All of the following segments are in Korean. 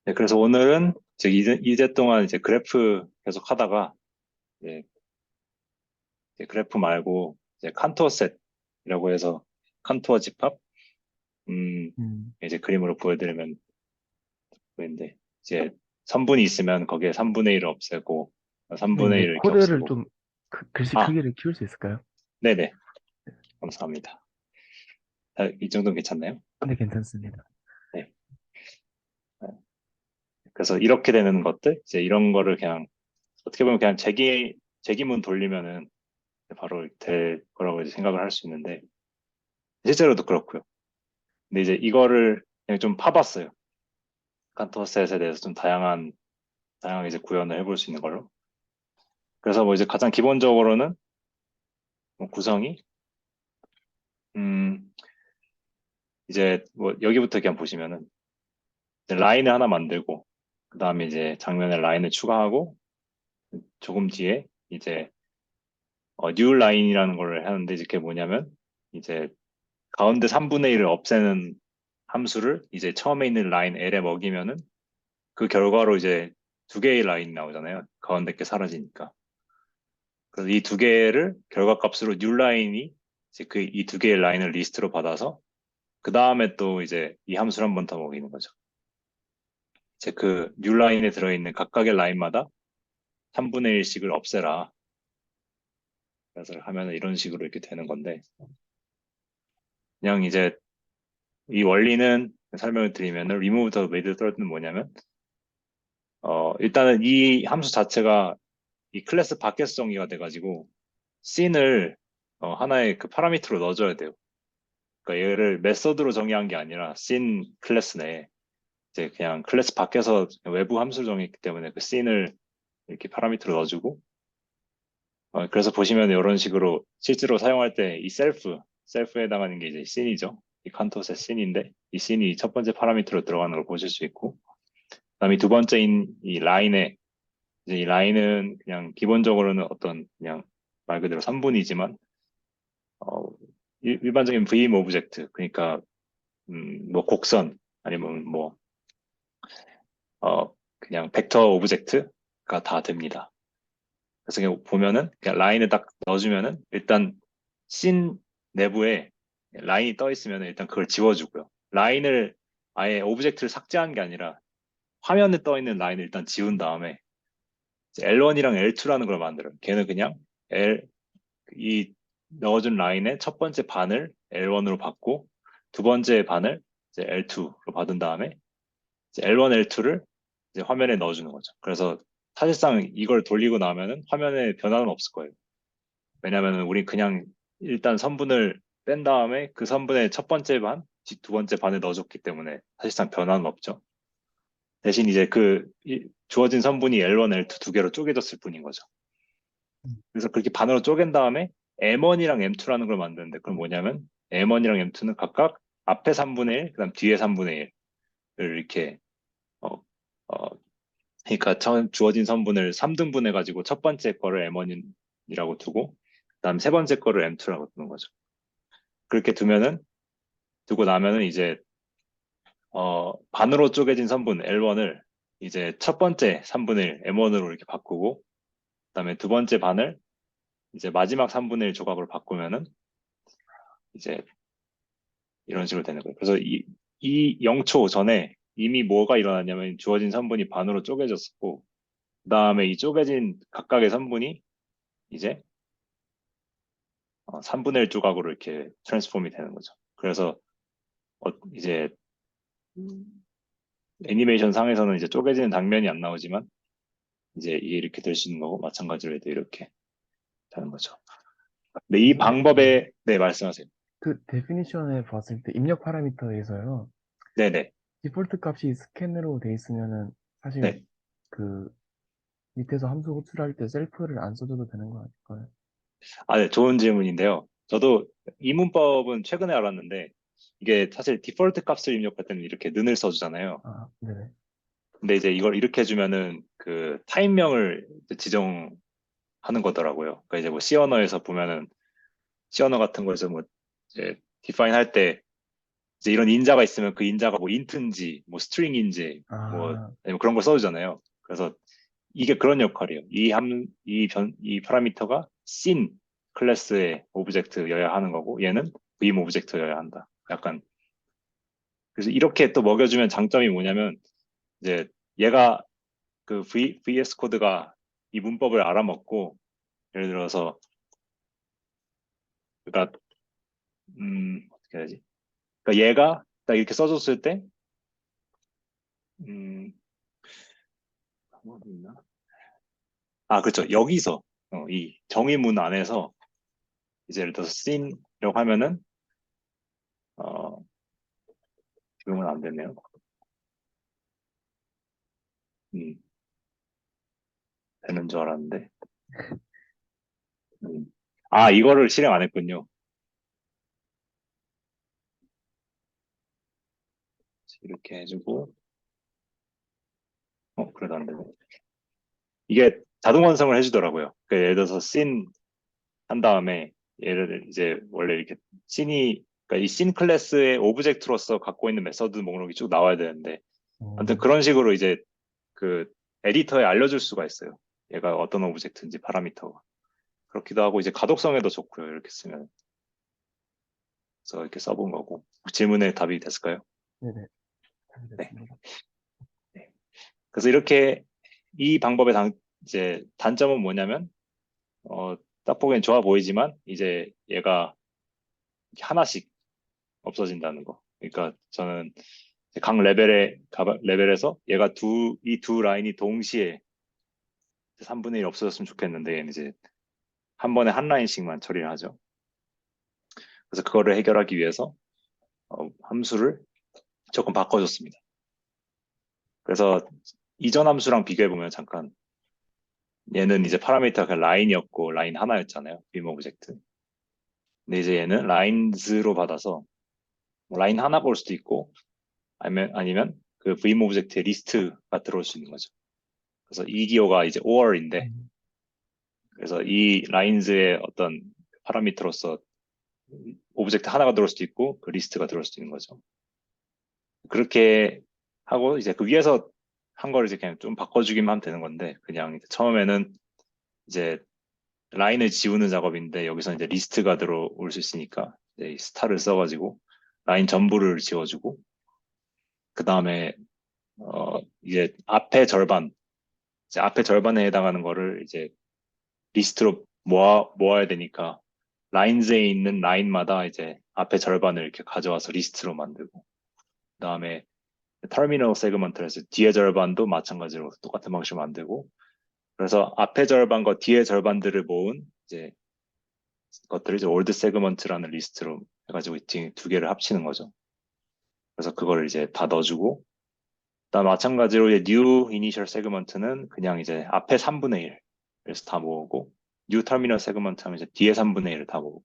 네, 그래서 오늘은 이제 동안 이제 그래프 계속 하다가 이제, 이제 그래프 말고 이제 컨투어 셋이라고 해서 컨투어 집합 음, 음, 이제 그림으로 보여드리면 보이는데 이제 선분이 있으면 거기에 3분의 1을 없애고 선생님, 3분의 이제 1을 이렇게 코드를 없애고 좀 글씨 아, 크기를 키울 수 있을까요? 네네 감사합니다. 이 정도는 괜찮나요? 네, 괜찮습니다. 네. 그래서 이렇게 되는 것들 이제 이런 거를 그냥 어떻게 보면 그냥 제기문 돌리면은 바로 될 거라고 이제 생각을 할 수 있는데 실제로도 그렇고요. 근데 이제 이거를 그냥 좀 파봤어요. 칸토셋에 대해서 좀 다양하게 이제 구현을 해볼 수 있는 걸로. 그래서 뭐 이제 가장 기본적으로는 뭐 구성이, 음, 이제 뭐 여기부터 그냥 보시면은 이제 라인을 하나 만들고, 그 다음에 이제 장면에 라인을 추가하고, 조금 뒤에 이제 뉴 라인이라는 걸 하는데 이제 그게 뭐냐면 이제 가운데 3분의 1을 없애는 함수를 이제 처음에 있는 라인 L에 먹이면은 그 결과로 이제 두 개의 라인이 나오잖아요. 가운데 게 사라지니까. 그래서 이 두 개를 결과값으로 뉴 라인이 이제 그 이 두 개의 라인을 리스트로 받아서 그 다음에 또 이제 이 함수를 한 번 더 먹이는 거죠. 이제 그 뉴 라인에 들어있는 각각의 라인마다 3분의 1씩을 없애라. 그래서 하면 이런 식으로 이렇게 되는 건데 그냥 이제 이 원리는 설명을 드리면 remove the with third는 뭐냐면 일단은 이 함수 자체가 이 클래스 밖에서 정의가 돼가지고 씬을 하나의 그 파라미터로 넣어줘야 돼요. 그러니까 얘를 메서드로 정의한 게 아니라 씬 클래스 내에 이제 그냥 클래스 밖에서 외부 함수를 정했기 때문에 그 씬을 이렇게 파라미터로 넣어주고 그래서 보시면 이런 식으로 실제로 사용할 때 이 셀프에 해당하는 게 이제 씬이죠. 이 칸토스의 씬인데 이 씬이 첫 번째 파라미터로 들어가는 걸 보실 수 있고 그다음에 두 번째인 이 라인에 이제 이 라인은 그냥 기본적으로는 어떤 그냥 말 그대로 3분이지만 어, 일반적인 VM 오브젝트 그러니까 뭐 곡선 아니면 뭐 그냥 벡터 오브젝트가 다 됩니다. 그래서 그냥 보면은 그냥 라인을 딱 넣어주면은 일단 씬 내부에 라인이 떠 있으면 일단 그걸 지워주고요. 라인을 아예 오브젝트를 삭제한 게 아니라 화면에 떠 있는 라인을 일단 지운 다음에 L1이랑 L2라는 걸 만들어요. 걔는 그냥 이 넣어준 라인의 첫 번째 반을 L1으로 받고 두 번째 반을 이제 L2로 받은 다음에 이제 L1, L2를 이제 화면에 넣어주는 거죠. 그래서 사실상 이걸 돌리고 나면은 화면에 변화는 없을 거예요. 왜냐면은 우리 그냥 일단 선분을 뺀 다음에 그 선분의 첫 번째 반, 두 번째 반을 넣어줬기 때문에 사실상 변화는 없죠. 대신 이제 주어진 선분이 L1, L2 두 개로 쪼개졌을 뿐인 거죠. 그래서 그렇게 반으로 쪼갠 다음에 M1이랑 M2라는 걸 만드는데 그건 뭐냐면 M1이랑 M2는 각각 앞에 3분의 1, 그다음 뒤에 3분의 1을 이렇게 어, 어, 그러니까 처음 주어진 선분을 3등분 해가지고 첫 번째 거를 M1이라고 두고 그다음 세 번째 거를 M2라고 두는 거죠. 그렇게 두고 나면은 이제 반으로 쪼개진 선분 L1을 이제 첫 번째 3분의 1 M1으로 이렇게 바꾸고 그다음에 두 번째 반을 이제 마지막 3분의 1 조각으로 바꾸면은 이제 이런 식으로 되는 거예요. 그래서 이 0초 전에 이미 뭐가 일어났냐면 주어진 선분이 반으로 쪼개졌었고 그다음에 이 쪼개진 각각의 선분이 이제 3분의 1 조각으로 이렇게 트랜스폼이 되는 거죠. 그래서 이제 애니메이션 상에서는 이제 쪼개지는 장면이 안 나오지만 이제 이게 이렇게 될 수 있는 거고 마찬가지로 해도 이렇게 되는 거죠. 근데 이 근데 네. 방법에 네 말씀하세요. 그 데피니션에 봤을 때 입력 파라미터에서요. 네네 디폴트 값이 스캔으로 돼 있으면은 사실 네. 그 밑에서 함수 호출할 때 셀프를 안 써줘도 되는 거 아닐까요? 네, 좋은 질문인데요. 저도 이 문법은 최근에 알았는데 이게 사실 디폴트 값을 입력할 때는 이렇게 는을 써주잖아요. 아, 네네. 근데 이제 이걸 이렇게 해주면은 그 타임명을 이제 지정하는 거더라고요. 그러니까 이제 뭐 C 언어에서 보면은 C 언어 같은 거에서 뭐 이제 define 할 때 이제 이런 인자가 있으면 그 인자가 뭐 인트인지 뭐 스트링인지 뭐 아, 아니면 그런 걸 써주잖아요. 그래서 이게 그런 역할이에요. 이 파라미터가 씬 클래스의 오브젝트여야 하는 거고 얘는 vim 오브젝트여야 한다. 약간 그래서 이렇게 또 먹여주면 장점이 뭐냐면 이제 얘가 그 VS 코드가 이 문법을 알아먹고 예를 들어서 그러니까 어떻게 해야지? 그러니까 얘가 딱 이렇게 써줬을 때 음, 방법이 있나? 아 그렇죠. 여기서 이 정의문 안에서 이제 예를 들어서 씬이라고 하면은 어 지금은 안 되네요. 음, 되는 줄 알았는데 음. 아 이거를 실행 안 했군요. 이렇게 해주고 그래도 안 되네. 이게 자동 완성을 해주더라고요. 그러니까 예를 들어서 씬 한 다음에 얘를 이제 원래 이렇게 씬이 그러니까 이 씬 클래스의 오브젝트로서 갖고 있는 메서드 목록이 쭉 나와야 되는데 아무튼 어, 그런 식으로 이제 그 에디터에 알려줄 수가 있어요. 얘가 어떤 오브젝트인지 파라미터가 그렇기도 하고 이제 가독성에도 좋고요. 이렇게 쓰면 그래서 이렇게 써본 거고 질문에 답이 됐을까요? 네네. 잘 네. 됐습니다. 네. 그래서 이렇게 이 방법의 이제 단점은 뭐냐면 어, 딱 보기엔 좋아 보이지만 이제 얘가 하나씩 없어진다는 거. 그러니까 저는 각 레벨에서 얘가 이 두 라인이 동시에 3분의 1 없어졌으면 좋겠는데 얘는 이제 한 번에 한 라인씩만 처리를 하죠. 그래서 그거를 해결하기 위해서 함수를 조금 바꿔줬습니다. 그래서 이전 함수랑 비교해 보면 잠깐 얘는 이제 파라미터가 그냥 라인이었고 라인 하나였잖아요. 빔 오브젝트. 근데 이제 얘는 라인즈로 받아서 뭐 라인 하나가 올 수도 있고 아니면 그 vim 오브젝트에 리스트가 들어올 수 있는 거죠. 그래서 이 기호가 이제 or인데 음, 그래서 이 라인즈의 어떤 파라미터로서 오브젝트 하나가 들어올 수도 있고 그 리스트가 들어올 수도 있는 거죠. 그렇게 하고 이제 그 위에서 한 거를 이제 그냥 좀 바꿔주기만 하면 되는 건데 그냥 이제 처음에는 이제 라인을 지우는 작업인데 여기서 이제 리스트가 들어올 수 있으니까 이제 이 스타를 써가지고 라인 전부를 지워주고 그 다음에 이제 앞에 절반에 해당하는 거를 이제 리스트로 모아야 되니까 라인즈에 있는 라인마다 이제 앞에 절반을 이렇게 가져와서 리스트로 만들고 그다음에 터미널 세그먼트를 해서 뒤에 절반도 마찬가지로 똑같은 방식으로 만들고 그래서 앞에 절반과 뒤에 절반들을 모은 이제 것들을 이제 올드 세그먼트라는 리스트로 해가지고 두 개를 합치는 거죠. 그래서 그거를 이제 다 넣어주고 그다음 마찬가지로 이제 new initial segment는 그냥 이제 앞에 3분의 1 그래서 다 모으고 new terminal segment 하면 이제 뒤에 3분의 1을 다 모으고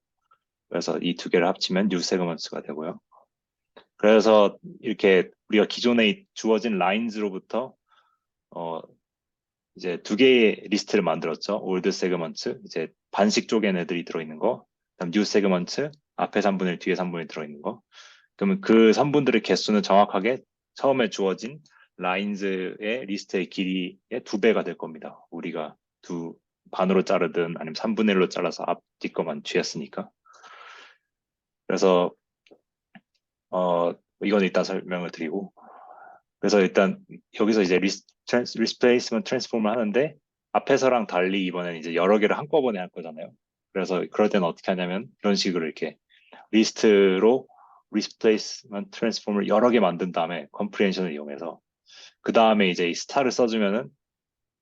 그래서 이 두 개를 합치면 new segments가 되고요. 그래서 이렇게 우리가 기존에 주어진 라인즈로부터 어 이제 두 개의 리스트를 만들었죠. 올드 세그먼트 이제 반씩 쪼갠 애들이 들어있는 거, 그다음 뉴 세그먼트 앞에 3분의 1, 뒤에 3분의 1 들어있는 거. 그러면 그 3분들의 개수는 정확하게 처음에 주어진 라인즈의 리스트의 길이의 2배가 될 겁니다. 우리가 두 반으로 자르든 아니면 3분의 1로 잘라서 앞뒤 거만 쥐었으니까. 그래서 이건 일단 설명을 드리고 그래서 일단 여기서 이제 리스플레이스먼트 트랜스폼을 하는데 앞에서랑 달리 이번엔 이제 여러 개를 한꺼번에 할 거잖아요. 그래서 그럴 때는 어떻게 하냐면 이런 식으로 이렇게 리스트로 리스플레이스먼트 트랜스폼을 여러 개 만든 다음에 컴프리헨션을 이용해서 그 다음에 이제 이 스타를 써주면은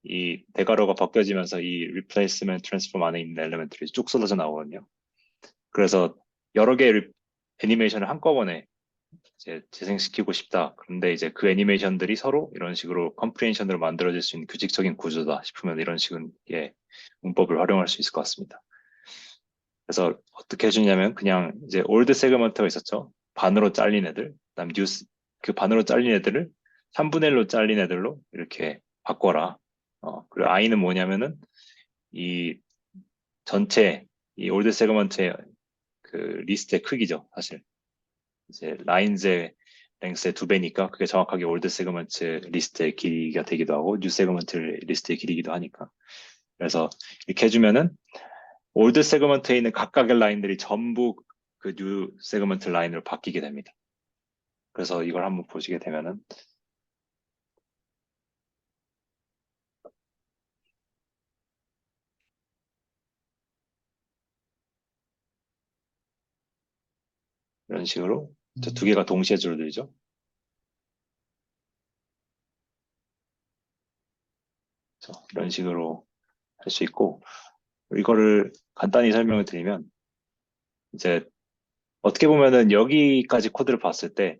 이 대괄호가 벗겨지면서 이 리플레이스먼트 트랜스폼 안에 있는 엘리멘트들이 쭉 쏟아져 나오거든요. 그래서 여러 개의 애니메이션을 한꺼번에 이제 재생시키고 싶다. 그런데 이제 그 애니메이션들이 서로 이런 식으로 컴프리hension으로 만들어질 수 있는 규칙적인 구조다 싶으면 이런 식의 문법을 활용할 수 있을 것 같습니다. 그래서 어떻게 해주냐면 그냥 이제 올드 세그먼트가 있었죠. 반으로 잘린 애들, 그다음 뉴스 그 반으로 잘린 애들을 3분의 1로 잘린 애들로 이렇게 바꿔라. 그리고 i는 뭐냐면은 이 전체 이 올드 세그먼트의 그 리스트의 크기죠, 사실. 이제 라인즈의 랭스의 2배니까 그게 정확하게 올드 세그먼트 리스트의 길이가 되기도 하고 뉴 세그먼트 리스트의 길이기도 하니까. 그래서 이렇게 해주면은 올드 세그먼트에 있는 각각의 라인들이 전부 그 뉴 세그먼트 라인으로 바뀌게 됩니다. 그래서 이걸 한번 보시게 되면은 이런 식으로 두 개가 동시에 줄어들죠. 그래서 이런 식으로 할 수 있고 이거를 간단히 설명을 드리면 이제 어떻게 보면은 여기까지 코드를 봤을 때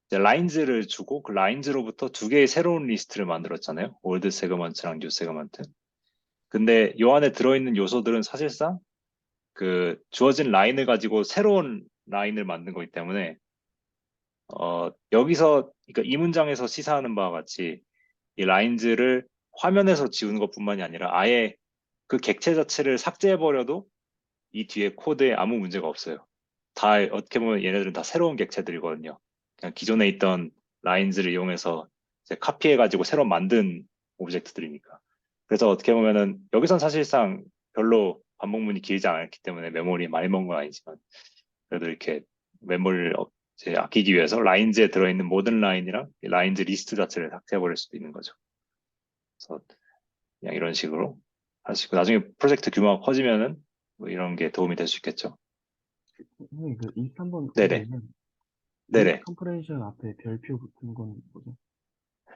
이제 라인즈를 주고 그 라인즈로부터 2개의 새로운 리스트를 만들었잖아요. 올드 세그먼트랑 뉴 세그먼트. 근데 요 안에 들어있는 요소들은 사실상 그 주어진 라인을 가지고 새로운 라인을 만든 거기 때문에 여기서 그러니까 이 문장에서 시사하는 바와 같이 이 라인즈를 화면에서 지우는 것뿐만이 아니라 아예 그 객체 자체를 삭제해버려도 이 뒤에 코드에 아무 문제가 없어요. 다 어떻게 보면 얘네들은 다 새로운 객체들이거든요. 그냥 기존에 있던 라인즈를 이용해서 이제 카피해가지고 새로 만든 오브젝트들이니까. 그래서 어떻게 보면은 여기선 사실상 별로 반복문이 길지 않기 때문에 메모리 많이 먹은 건 아니지만 그래도 이렇게 메모리를 이제 아끼기 위해서 라인즈에 들어있는 모든 라인이랑 이 라인즈 리스트 자체를 삭제해버릴 수도 있는 거죠. 그래서 그냥 이런 식으로 할 수 있고 나중에 프로젝트 규모가 커지면은 뭐 이런 게 도움이 될 수 있겠죠. 선생님, 그 23번 네네. 코드에는 리스트 네네. 컴프레이션 앞에 별표 붙은 건 뭐죠?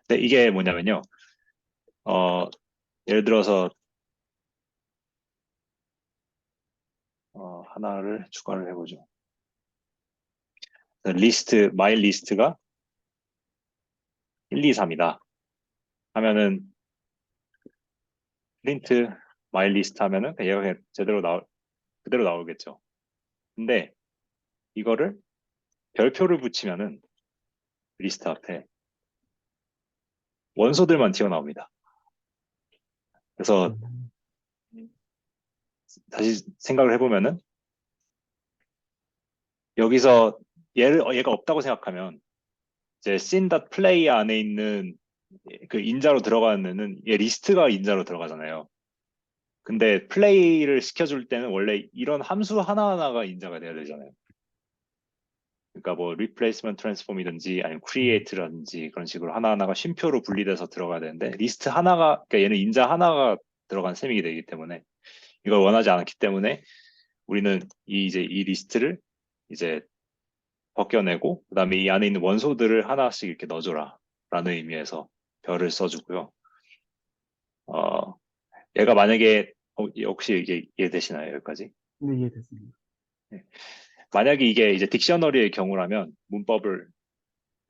네, 이게 뭐냐면요. 어, 예를 들어서 하나를 추가를 해보죠. 리스트, 마이 리스트가 1, 2, 3이다. 하면은 프린트 마이 리스트 하면은 얘가 그냥 그대로 나오겠죠. 근데 이거를 별표를 붙이면은 리스트 앞에 원소들만 튀어나옵니다. 그래서 음, 다시 생각을 해보면은 여기서 얘가 없다고 생각하면 이제 scene.play 안에 있는 그 인자로 들어가는 얘 리스트가 인자로 들어가잖아요. 근데 플레이를 시켜줄 때는 원래 이런 함수 하나하나가 인자가 돼야 되잖아요. 그러니까 뭐 replacement transform이든지 아니면 create라든지 그런 식으로 하나하나가 쉼표로 분리돼서 들어가야 되는데 리스트 하나가 그러니까 얘는 인자 하나가 들어간 셈이게 되기 때문에 이걸 원하지 않기 때문에 우리는 이제 이 리스트를 이제 벗겨내고 그다음에 이 안에 있는 원소들을 하나씩 이렇게 넣어줘라 라는 의미에서 별을 써주고요. 어, 얘가 만약에 혹시 이게 이해되시나요? 여기까지? 네, 이해됐습니다. 네. 만약에 이게 이제 딕셔너리의 경우라면 문법을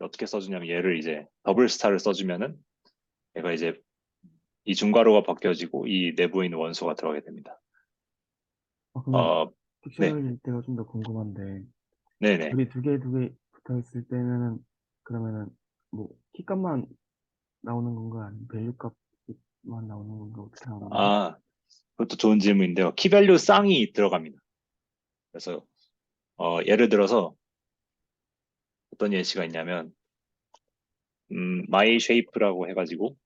어떻게 써주냐면 얘를 이제 더블 스타를 써주면은 얘가 이제 이 중괄호가 벗겨지고 이 내부에 있는 원소가 들어가게 됩니다. 그러면 어, 네, 딕셔너리일 때가 좀 더 궁금한데, 네네. 별이 두 개 붙어 있을 때는, 그러면은, 뭐, 키값만 나오는 건가? 아니면 밸류 값만 나오는 건가? 어떻게 나오는 거죠? 아, 그것도 좋은 질문인데요. 키밸류 쌍이 들어갑니다. 그래서 예를 들어서 어떤 예시가 있냐면 my shape라고 해가지고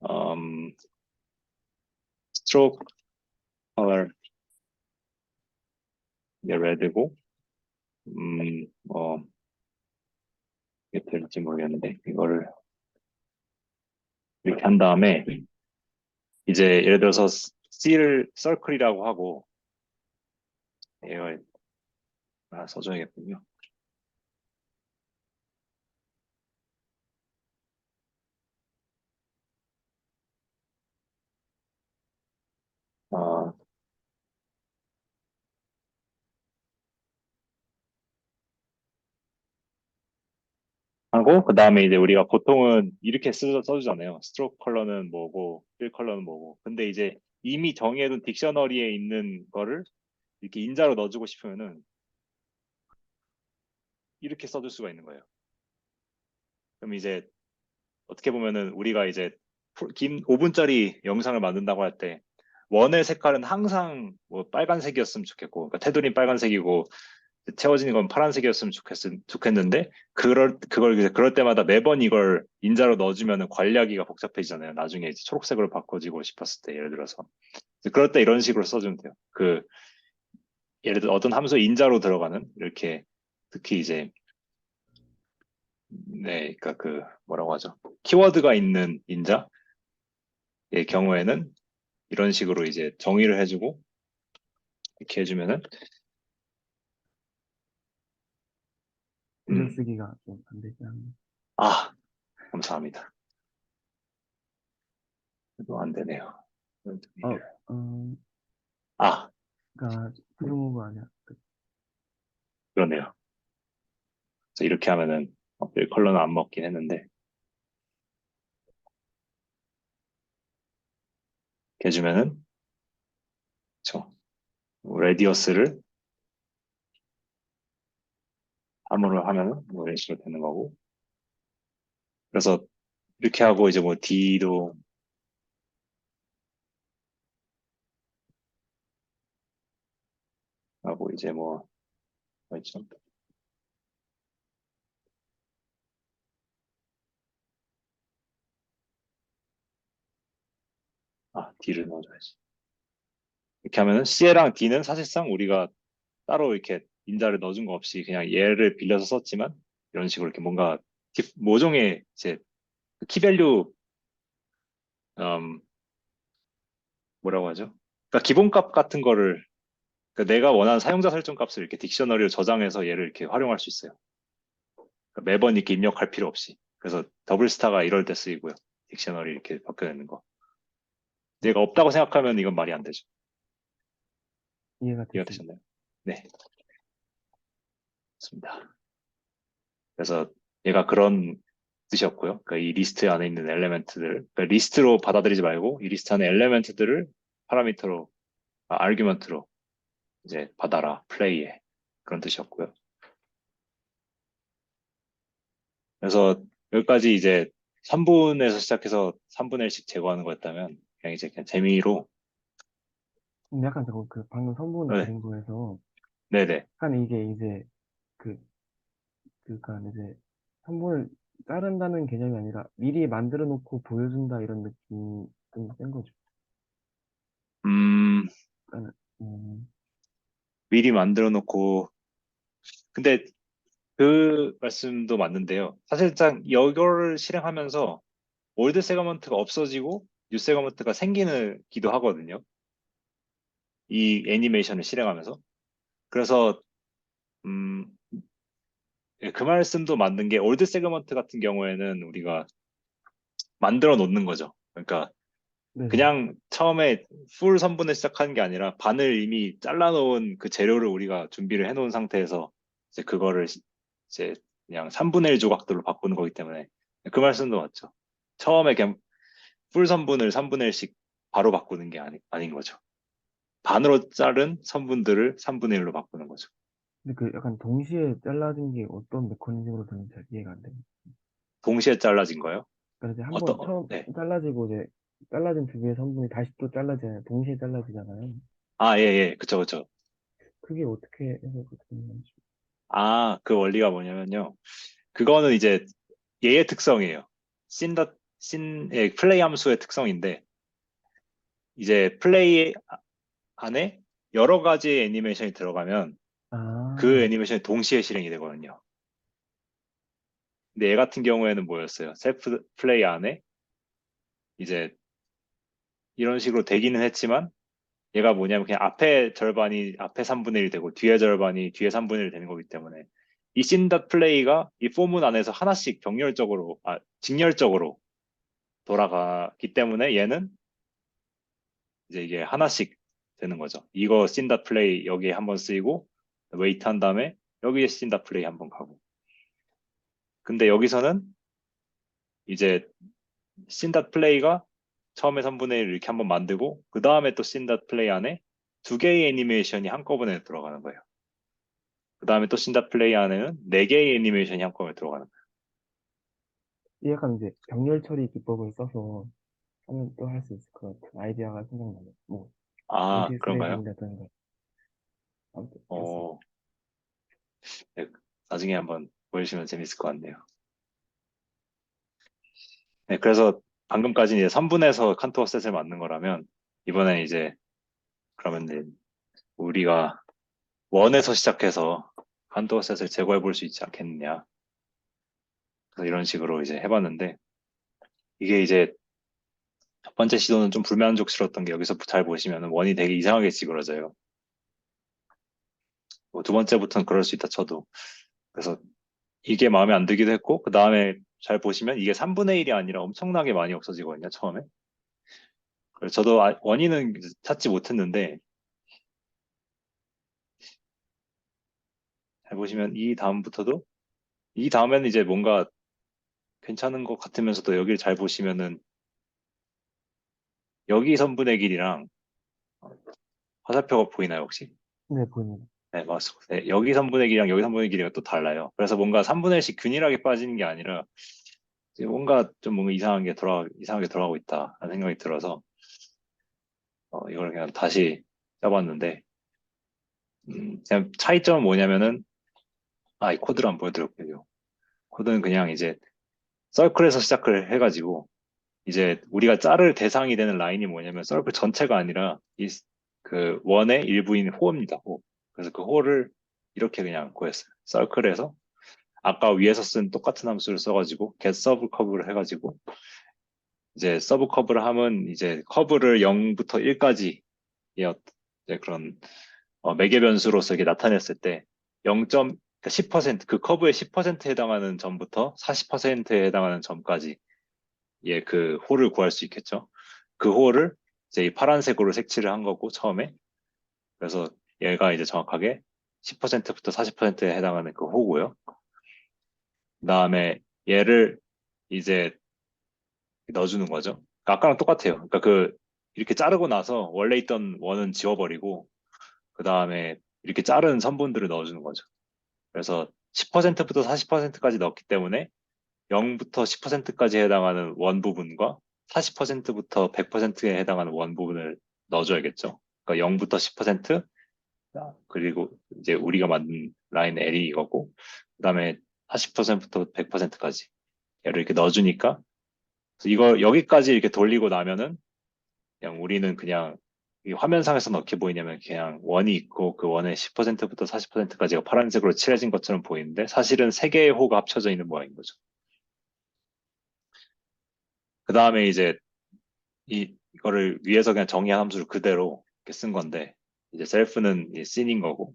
음, stroke color 이게 red고 뭐 이게 될지 모르겠는데 이거를 이렇게 한 다음에 이제 예를 들어서 C를 circle이라고 하고 이걸 하나 써줘야겠군요. 어, 하고 그 다음에 이제 우리가 보통은 이렇게 써주잖아요. 스트로크 컬러는 뭐고 필 컬러는 뭐고. 근데 이제 이미 정의해둔 딕셔너리에 있는 거를 이렇게 인자로 넣어주고 싶으면은 이렇게 써줄 수가 있는 거예요. 그럼 이제 어떻게 보면은 우리가 이제 긴 5분짜리 영상을 만든다고 할 때 원의 색깔은 항상 뭐 빨간색이었으면 좋겠고, 그러니까 테두리 빨간색이고 채워지는 건 파란색이었으면 좋겠는데, 그걸 이제 그럴 때마다 매번 이걸 인자로 넣어주면은 관리하기가 복잡해지잖아요. 나중에 이제 초록색으로 바꿔지고 싶었을 때, 예를 들어서. 그럴 때 이런 식으로 써주면 돼요. 예를 들어 어떤 함수 인자로 들어가는, 이렇게, 특히 이제, 네, 그러니까 뭐라고 하죠? 키워드가 있는 인자의 경우에는 이런 식으로 이제 정의를 해주고, 이렇게 해주면은, 음, 들여쓰기가 좀 안 되긴 합니다. 아, 감사합니다. 이거 안 되네요. 어, 어, 아, 그러니까 프리무브 아니야. 그러네요. 그래서 이렇게 하면은 컬러는 안 먹긴 했는데 이렇게 해주면은 저 레디어스를 3으로 하면은 뭐 이런 식으로 되는 거고, 그래서 이렇게 하고 이제 뭐 D도 하고 이제 뭐 있죠? 아, D를 넣어줘야지. 이렇게 하면은 C랑 D는 사실상 우리가 따로 이렇게 인자를 넣어준 거 없이 그냥 얘를 빌려서 썼지만, 이런 식으로 이렇게 뭔가 모종의 이제 키밸류, 음, 뭐라고 하죠? 그러니까 기본값 같은 거를, 그러니까 내가 원하는 사용자 설정 값을 이렇게 딕셔너리로 저장해서 얘를 이렇게 활용할 수 있어요. 그러니까 매번 이렇게 입력할 필요 없이. 그래서 더블 스타가 이럴 때 쓰이고요. 딕셔너리 이렇게 바꿔내는 거. 얘가 없다고 생각하면 이건 말이 안 되죠. 이해가 이해가 됐습니다. 되셨나요? 네, 좋습니다. 그래서 얘가 그런 뜻이었고요. 그러니까 이 리스트 안에 있는 엘레멘트들, 그러니까 리스트로 받아들이지 말고 이 리스트 안에 엘레멘트들을 파라미터로, 아규먼트로 이제 받아라, 플레이해. 그런 뜻이었고요. 그래서 여기까지 이제 3분에서 시작해서 3분의 1씩 제거하는 거였다면, 그냥 이제 그냥 재미로, 근데 약간 저거 그 방금 성분 네, 그린 거에서 네네. 약간 이게 이제 그, 그니까 이제 성분을 자른다는 개념이 아니라 미리 만들어 놓고 보여준다 이런 느낌 좀 센 거죠. 음, 그러니까, 미리 만들어 놓고, 근데 그 말씀도 맞는데요. 사실상 이거를 실행하면서 올드 세그먼트가 없어지고 뉴 세그먼트가 생기는 기도 하거든요. 이 애니메이션을 실행하면서. 그래서 음, 예, 그 말씀도 맞는 게, 올드 세그먼트 같은 경우에는 우리가 만들어 놓는 거죠. 그러니까 네네. 그냥 처음에 풀 선분을 시작하는 게 아니라 반을 이미 잘라놓은 그 재료를 우리가 준비를 해놓은 상태에서 이제 그거를 이제 그냥 3분의 1 조각들로 바꾸는 거기 때문에, 그 말씀도 맞죠. 처음에 그냥 풀 선분을 3분의 1씩 바로 바꾸는 게 아닌 거죠. 반으로 자른 선분들을 3분의 1로 바꾸는 거죠. 근데 그 약간 동시에 잘라진 게 어떤 메커니즘으로 되는지 잘 이해가 안 돼요. 동시에 잘라진 거요? 그러니까 이제 어떤, 한번 처음 네. 잘라지고 이제 잘라진 두 개의 성분이 다시 또 잘라지잖아요. 동시에 잘라지잖아요. 아, 예, 예. 그쵸, 그쵸. 그게 어떻게 해서 그렇게 되는 건지. 아, 그 원리가 뭐냐면요. 그거는 이제 얘의 특성이에요. 신의 플레이 함수의 특성인데, 이제 플레이 안에 여러 가지의 애니메이션이 들어가면 그 아, 애니메이션이 동시에 실행이 되거든요. 근데 얘 같은 경우에는 뭐였어요? 셀프 플레이 안에 이제 이런 식으로 되기는 했지만, 얘가 뭐냐면 그냥 앞에 절반이 앞에 3분의 1 되고 뒤에 절반이 뒤에 3분의 1 되는 거기 때문에, 이 씬닷 플레이가 이 포문 안에서 하나씩 직렬적으로 돌아가기 때문에 얘는 이제 이게 하나씩 되는 거죠. 이거 씬닷 플레이 여기에 한번 쓰이고, 웨이트 한 다음에 여기에 씬닷 플레이 한번 가고. 근데 여기서는 이제 씬닷 플레이가 처음에 3분의 1을 이렇게 한번 만들고, 그 다음에 또 씬닷 플레이 안에 두 개의 애니메이션이 한꺼번에 들어가는 거예요. 그 다음에 또 씬닷 플레이 안에는 네 개의 애니메이션이 한꺼번에 들어가는 거예요. 이 약간 이제 병렬 처리 기법을 써서 하면 또 할 수 있을 것 같아요. 아이디어가 생각나요. 뭐, 아, 멀티 그런가요? 스레딩이라든가. 아무튼 그렇습니다. 어, 네, 나중에 한번 보여주시면 재밌을 것 같네요. 네, 그래서 방금까지 이제 3분에서 칸토어 셋을 맞는 거라면 이번에 이제 그러면 이제 우리가 원에서 시작해서 칸토어 셋을 제거해 볼 수 있지 않겠느냐. 그래서 이런 식으로 이제 해봤는데 이게 이제 첫 번째 시도는 좀 불만족스러웠던 게 여기서 잘 보시면 원이 되게 이상하게 찌그러져요. 뭐두 번째부터는 그럴 수 있다 쳐도. 그래서 이게 마음에 안 들기도 했고, 그 다음에 잘 보시면 이게 3분의 1이 아니라 엄청나게 많이 없어지거든요, 처음에. 그래서 저도 원인은 찾지 못했는데, 잘 보시면 이 다음부터도, 이 다음에는 이제 뭔가 괜찮은 것 같으면서도 여기를 잘 보시면은 여기 선분의 길이랑 화살표가 보이나요, 혹시? 네, 보입니다. 네, 맞습니다. 네, 여기 3분의 길이랑 여기 3분의 길이가 또 달라요. 그래서 뭔가 3분의 1씩 균일하게 빠지는 게 아니라 이제 뭔가 이상하게 돌아가고 있다라는 생각이 들어서 이걸 그냥 다시 써봤는데 그냥 차이점은 뭐냐면은 이 코드를 한번 보여드릴게요. 코드는 그냥 이제 서클에서 시작을 해가지고 이제 우리가 자를 대상이 되는 라인이 뭐냐면 서클 전체가 아니라 이 그 원의 일부인 호입니다. 호. 그래서 그 호를 이렇게 그냥 구했어요. 서클에서 아까 위에서 쓴 똑같은 함수를 써가지고 get 서브 커브를 해가지고 이제 서브 커브를 하면 이제 커브를 0부터 1까지 이제 그런 매개 변수로서 이게 나타냈을 때 0점 10%, 그 커브의 10%에 해당하는 점부터 40%에 해당하는 점까지 그 홀을 구할 수 있겠죠. 그 홀을 이제 이 파란색으로 색칠을 한 거고 처음에 그래서 얘가 이제 정확하게 10%부터 40%에 해당하는 그 호고요. 그다음에 얘를 이제 넣어주는 거죠. 그러니까 아까랑 똑같아요. 그러니까 이렇게 자르고 나서 원래 있던 원은 지워버리고 그 다음에 이렇게 자른 선분들을 넣어주는 거죠. 그래서 10%부터 40%까지 넣었기 때문에 0부터 10%까지 해당하는 원 부분과 40%부터 100%에 해당하는 원 부분을 넣어줘야겠죠. 그러니까 0부터 10%, 그리고 이제 우리가 만든 라인 L이 이거고, 그 다음에 40%부터 100%까지 얘를 이렇게 넣어주니까, 그래서 이거 여기까지 이렇게 돌리고 나면은 그냥 우리는 그냥 이 화면상에서는 어떻게 보이냐면 그냥 원이 있고 그 원의 10%부터 40%까지가 파란색으로 칠해진 것처럼 보이는데 사실은 세 개의 호가 합쳐져 있는 모양인 거죠. 그 다음에 이제 이거를 위에서 그냥 정의한 함수를 그대로 이렇게 쓴 건데 이제 셀프는 이 씬인 거고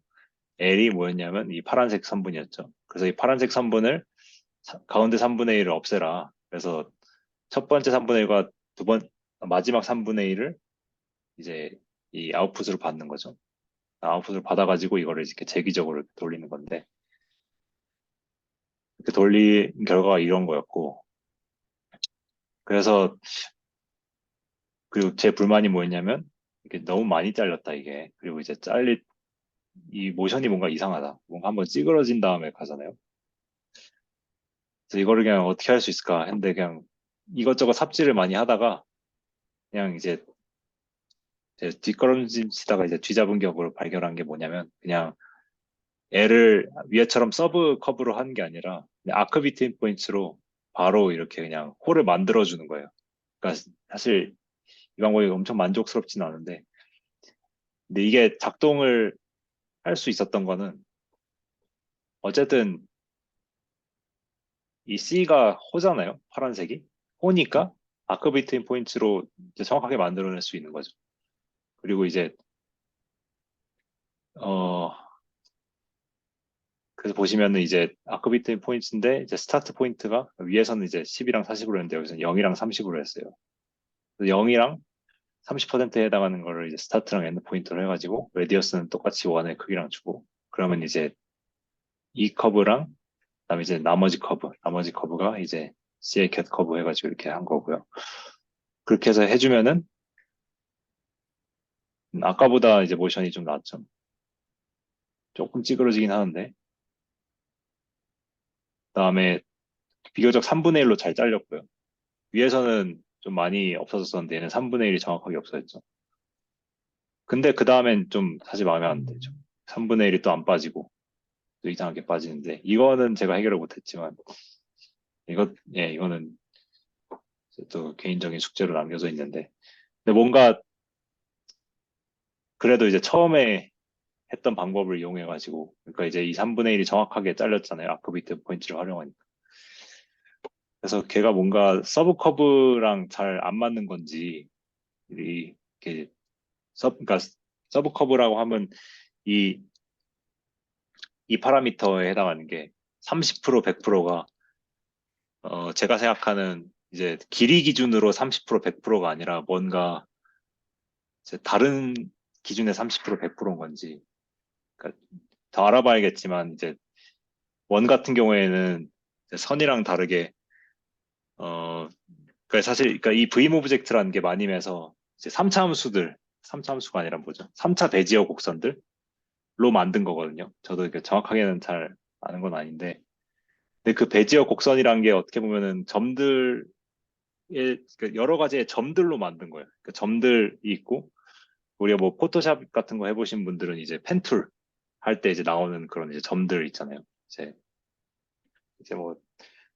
L이 뭐였냐면 이 파란색 선분이었죠. 그래서 이 파란색 선분을 가운데 3분의 1을 없애라. 그래서 첫 번째 3분의 1과 마지막 3분의 1을 이제 이 아웃풋으로 받는 거죠. 아웃풋을 받아가지고 이거를 이렇게 재기적으로 돌리는 건데 이렇게 돌린 결과가 이런 거였고 그래서 그리고 제 불만이 뭐였냐면 이게 너무 많이 잘렸다 이게 그리고 이제 이 모션이 뭔가 이상하다 뭔가 한번 찌그러진 다음에 가잖아요. 그래서 이거를 그냥 어떻게 할 수 있을까 했는데 그냥 이것저것 삽질을 많이 하다가 그냥 이제 뒷걸음질치다가 이제 뒤잡은 격으로 발견한 게 뭐냐면 그냥 애를 위에처럼 서브 커브로 하는 게 아니라 그냥 아크 비트인 포인트로 바로 이렇게 그냥 홀을 만들어 주는 거예요. 그러니까 사실 이 방법이 엄청 만족스럽지는 않은데 근데 이게 작동을 할 수 있었던 거는 어쨌든 이 C가 호잖아요. 파란색이. 호니까 아크 비트인 포인트로 이제 정확하게 만들어낼 수 있는 거죠. 그리고 이제 어 그래서 보시면은 이제 아크 비트인 포인트인데 이제 스타트 포인트가 위에서는 이제 10이랑 40으로 했는데 여기서는 0이랑 30으로 했어요. 0이랑 30%에 해당하는 거를 이제 스타트랑 엔드 포인트로 해가지고 레디어스는 똑같이 원의 크기랑 주고 그러면 이제 이 커브랑 그다음에 이제 나머지 커브가 이제 CA 캣 커브 해가지고 이렇게 한 거고요. 그렇게 해서 해주면은 아까보다 이제 모션이 좀 낫죠. 조금 찌그러지긴 하는데 그다음에 비교적 3분의 1로 잘 잘렸고요. 위에서는 좀 많이 없어졌었는데 얘는 3분의 1이 정확하게 없어졌죠. 근데 그 다음엔 좀 사실 마음에 안 들죠. 3분의 1이 또 안 빠지고 또 이상하게 빠지는데 이거는 제가 해결을 못했지만 이거는 또 개인적인 숙제로 남겨져 있는데 근데 뭔가 그래도 이제 처음에 했던 방법을 이용해가지고 그러니까 이제 이 3분의 1이 정확하게 잘렸잖아요. 아크비트 포인트를 활용하니까. 그래서 걔가 뭔가 서브 커브랑 잘 안 맞는 건지 이렇게 그러니까 서브 커브라고 하면 이 이 파라미터에 해당하는 게 30% 100%가 제가 생각하는 이제 길이 기준으로 30% 100%가 아니라 뭔가 이제 다른 기준의 30% 100%인 건지 그러니까 더 알아봐야겠지만 이제 원 같은 경우에는 이제 선이랑 다르게 그러니까 사실 그러니까 이 V임 오브젝트라는 게 마님에서 이제 3차 함수들 3차 함수가 아니라 뭐죠? 3차 배지어 곡선들로 만든 거거든요. 저도 이렇게 정확하게는 잘 아는 건 아닌데 근데 그 배지어 곡선이란 게 어떻게 보면은 점들의 그러니까 여러 가지의 점들로 만든 거예요. 그러니까 점들이 있고 우리가 뭐 포토샵 같은 거 해보신 분들은 이제 펜툴 할 때 이제 나오는 그런 이제 점들 있잖아요. 이제 뭐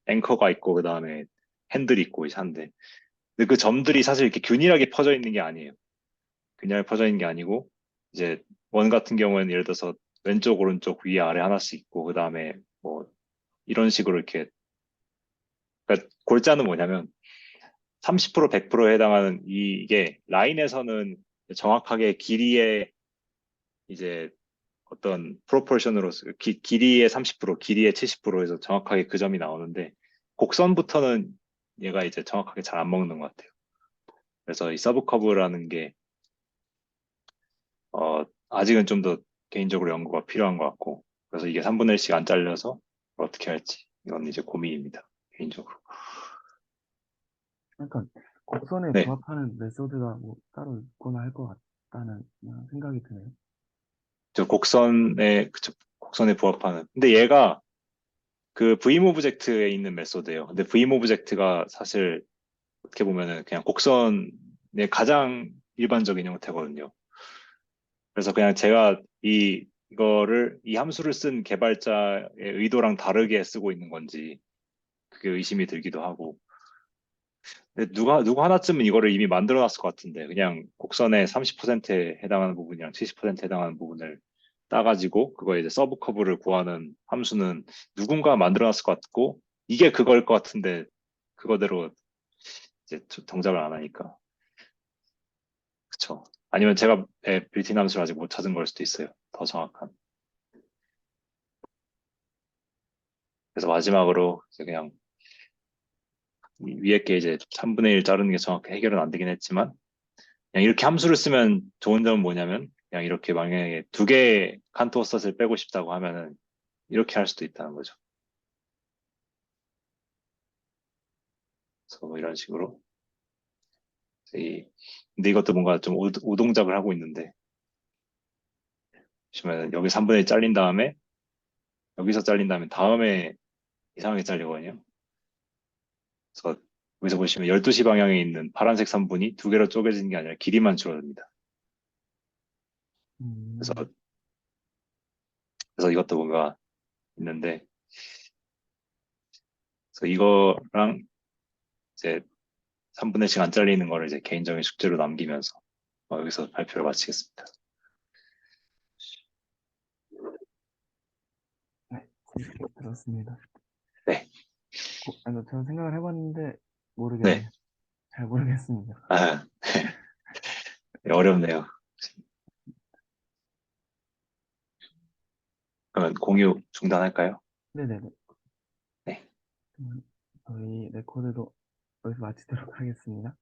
앵커가 있고 그 다음에 핸들이 있고 이제 한데 근데 그 점들이 사실 이렇게 균일하게 퍼져 있는 게 아니에요. 균일하게 퍼져 있는 게 아니고 이제 원 같은 경우에는 예를 들어서 왼쪽 오른쪽 위에 아래 하나씩 있고 그 다음에 뭐 이런 식으로 이렇게 그러니까 골자는 뭐냐면 30% 100%에 해당하는 이게 라인에서는 정확하게 길이의 이제 어떤 프로포션으로 길이의 30% 길이의 70%에서 정확하게 그 점이 나오는데 곡선부터는 얘가 이제 정확하게 잘 안 먹는 것 같아요. 그래서 이 서브 커브라는 게 아직은 좀 더 개인적으로 연구가 필요한 것 같고 그래서 이게 3분의 1씩 안 잘려서 어떻게 할지 이건 이제 고민입니다. 개인적으로. 그러니까 곡선에 네, 부합하는 메소드가 뭐 따로 있거나 할 것 같다는 생각이 드네요. 저 곡선에 부합하는. 근데 얘가 그 V임 오브젝트에 있는 메소드예요. 근데 V임 오브젝트가 사실 어떻게 보면은 그냥 곡선의 가장 일반적인 형태거든요. 그래서 그냥 제가 이거를 이 함수를 쓴 개발자의 의도랑 다르게 쓰고 있는 건지 그게 의심이 들기도 하고. 근데 누가 하나쯤은 이거를 이미 만들어 놨을 것 같은데 그냥 곡선의 30%에 해당하는 부분이랑 70%에 해당하는 부분을 따가지고 그거에 이제 서브 커브를 구하는 함수는 누군가 만들어 놨을 것 같고 이게 그거일 것 같은데 그거대로 이제 동작을 안 하니까. 그쵸. 아니면 제가 빌틴 함수를 아직 못 찾은 걸 수도 있어요. 더 정확한. 그래서 마지막으로 이제 그냥 이 위에 게 이제 3분의 1 자르는 게 정확히 해결은 안 되긴 했지만 그냥 이렇게 함수를 쓰면 좋은 점은 뭐냐면 그냥 이렇게 만약에 두 개의 칸토 섯을 빼고 싶다고 하면은 이렇게 할 수도 있다는 거죠. 그래서 뭐 이런 식으로 근데 이것도 뭔가 좀 오동작을 하고 있는데 보시면 여기 3분의 1 잘린 다음에 여기서 잘린 다음에 다음에 이상하게 잘리거든요. 그래서 여기서 보시면 12시 방향에 있는 파란색 3분이 두 개로 쪼개지는 게 아니라 길이만 줄어듭니다. 그래서 음, 그래서 이것도 뭔가 있는데 그래서 이거랑 이제 3분의 1씩 안 잘리는 거를 이제 개인적인 숙제로 남기면서 여기서 발표를 마치겠습니다. 네, 재밌게 들었습니다. 네, 아니, 저는 생각을 해봤는데 네, 모르겠네요. 잘 모르겠습니다. 아, 어렵네요. 그러면 공유 중단할까요? 네네네. 네, 그러면 저희 레코드도 여기서 마치도록 하겠습니다.